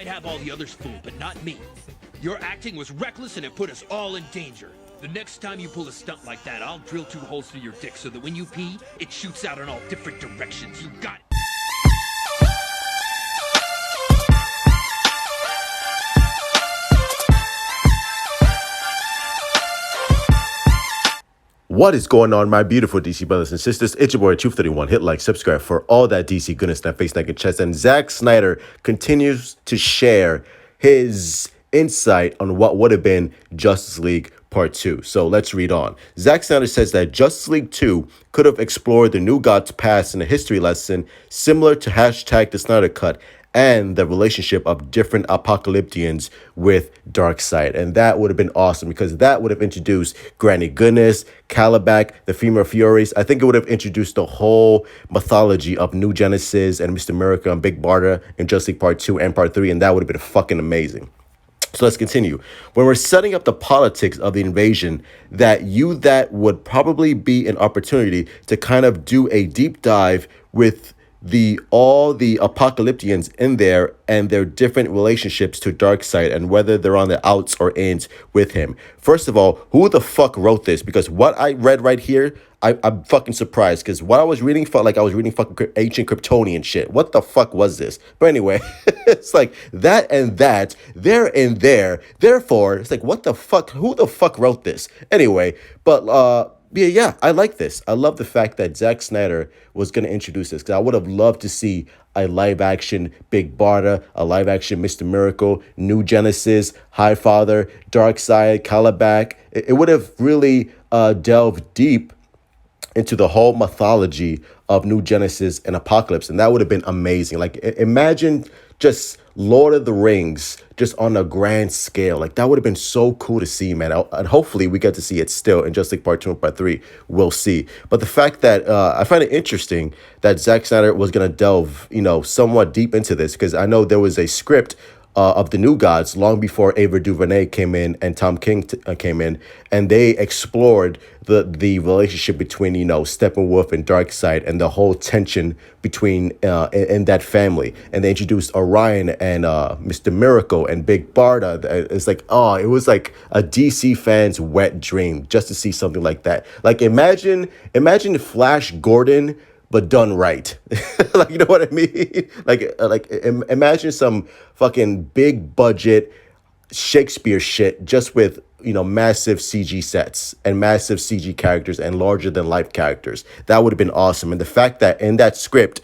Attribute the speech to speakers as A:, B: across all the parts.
A: might have all the others fooled, but not me. Your acting was reckless and it put us all in danger. The next time you pull a stunt like that, I'll drill 2 holes through your dick so that when you pee, it shoots out in all different directions. You got it.
B: What is going on, my beautiful DC brothers and sisters? It's your boy, Truth31. Hit like, subscribe for all that DC goodness that face naked chest. And Zack Snyder continues to share his insight on what would have been Justice League Part 2. So let's read on. Zack Snyder says that Justice League 2 could have explored the New Gods' past in a history lesson similar to hashtag the Snyder Cut and the relationship of different apocalyptians with Darkseid. And that would have been awesome because that would have introduced Granny Goodness, Calabac, the Female Furies. I think it would have introduced the whole mythology of New Genesis and Mr. Miracle and Big Barda in Justice League Part 2 and Part 3, and that would have been fucking amazing. So let's continue. When we're setting up the politics of the invasion, that would probably be an opportunity to kind of do a deep dive with all the apocalyptians in there and their different relationships to Darkseid and whether they're on the outs or ins with him. First of all, who the fuck wrote this? Because what I read right here, I'm fucking surprised because what I was reading felt like I was reading fucking ancient Kryptonian shit. What the fuck was this? But anyway, it's like that and that, there and there. Therefore, it's like, what the fuck? Who the fuck wrote this? Anyway, but yeah, I like this. I love the fact that Zack Snyder was going to introduce this because I would have loved to see a live-action Big Barda, a live-action Mr. Miracle, New Genesis, Highfather, Darkseid, Calabac. It would have really delved deep into the whole mythology of New Genesis and Apocalypse, and that would have been amazing. Like, imagine just Lord of the Rings just on a grand scale. Like, that would have been so cool to see, man. And hopefully we get to see it still in Justice League Part 2 and Part 3. We'll see. But the fact that I find it interesting that Zack Snyder was going to delve, somewhat deep into this, because I know there was a script of the New Gods long before Ava DuVernay came in and Tom King came in, and they explored the relationship between Steppenwolf and Darkseid and the whole tension between in that family, and they introduced Orion and Mr. Miracle and Big Barda. It's like, oh, it was like a DC fan's wet dream just to see something like that. Like, imagine Flash Gordon but done right. Like, you know what I mean? Imagine some fucking big budget Shakespeare shit just with, massive CG sets and massive CG characters and larger than life characters. That would have been awesome. And the fact that in that script,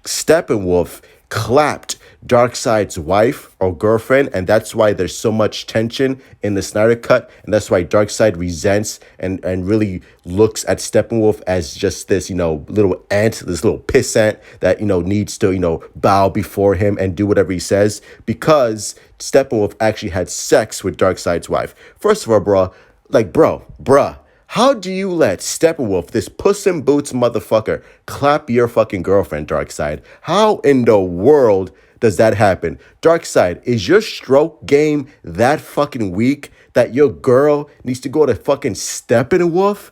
B: Steppenwolf clapped Darkseid's wife or girlfriend, and that's why there's so much tension in the Snyder Cut, and that's why Darkseid resents and really looks at Steppenwolf as just this, little ant, this little pissant that, needs to, bow before him and do whatever he says, because Steppenwolf actually had sex with Darkseid's wife. First of all, bruh, how do you let Steppenwolf, this Puss in Boots motherfucker, clap your fucking girlfriend, Darkseid? How in the world does that happen? Darkseid, is your stroke game that fucking weak that your girl needs to go to fucking Steppenwolf?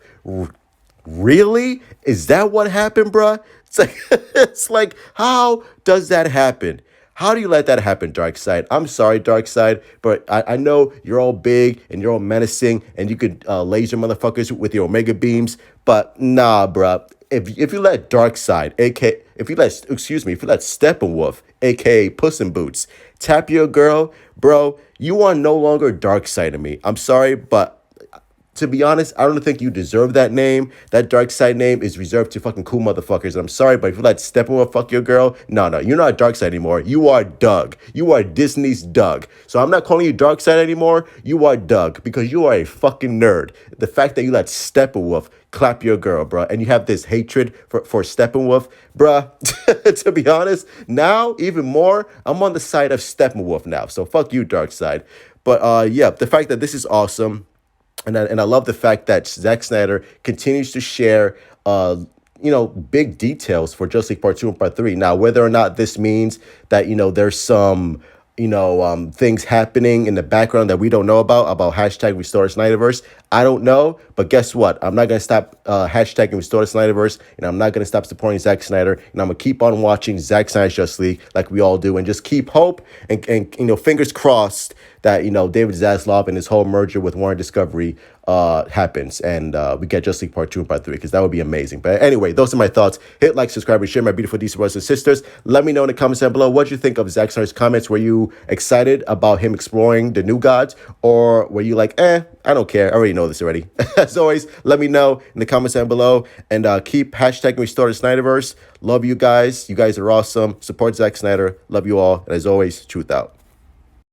B: Really? Is that what happened, bruh? It's like, how does that happen? How do you let that happen, Darkseid? I'm sorry, Darkseid, but I know you're all big and you're all menacing and you could laser motherfuckers with your Omega beams, but nah, bruh. If you let Darkseid, if you let Steppenwolf, aka Puss in Boots, tap your girl, bro, you are no longer Darkseid to me. I'm sorry, but to be honest, I don't think you deserve that name. That Darkseid name is reserved to fucking cool motherfuckers. And I'm sorry, but if you let Steppenwolf fuck your girl, no, you're not Darkseid anymore. You are Doug. You are Disney's Doug. So I'm not calling you Darkseid anymore. You are Doug because you are a fucking nerd. The fact that you let Steppenwolf clap your girl, bro, and you have this hatred for Steppenwolf, bruh, to be honest, now even more, I'm on the side of Steppenwolf now. So fuck you, Darkseid. But yeah, the fact that this is awesome. And I love the fact that Zack Snyder continues to share, big details for Justice League Part 2 and Part 3. Now, whether or not this means that, there's some things happening in the background that we don't know about hashtag Restore Snyderverse. I don't know, but guess what? I'm not gonna stop hashtagging Restore Snyderverse, and I'm not gonna stop supporting Zack Snyder, and I'm gonna keep on watching Zack Snyder's Justice League like we all do, and just keep hope and fingers crossed that David Zaslav and his whole merger with Warner Discovery happens, and we get Justice League Part 2 and Part 3, because that would be amazing. But anyway, those are my thoughts. Hit like, subscribe, and share, my beautiful DC brothers and sisters. Let me know in the comments down below what you think of Zack Snyder's comments. Were you excited about him exploring the new gods, or were you like, I don't care, I already know this already? As always, let me know in the comments down below, and keep hashtagging Restore the Snyderverse. Love you guys. You guys are awesome. Support Zack Snyder. Love you all. And as always, truth out.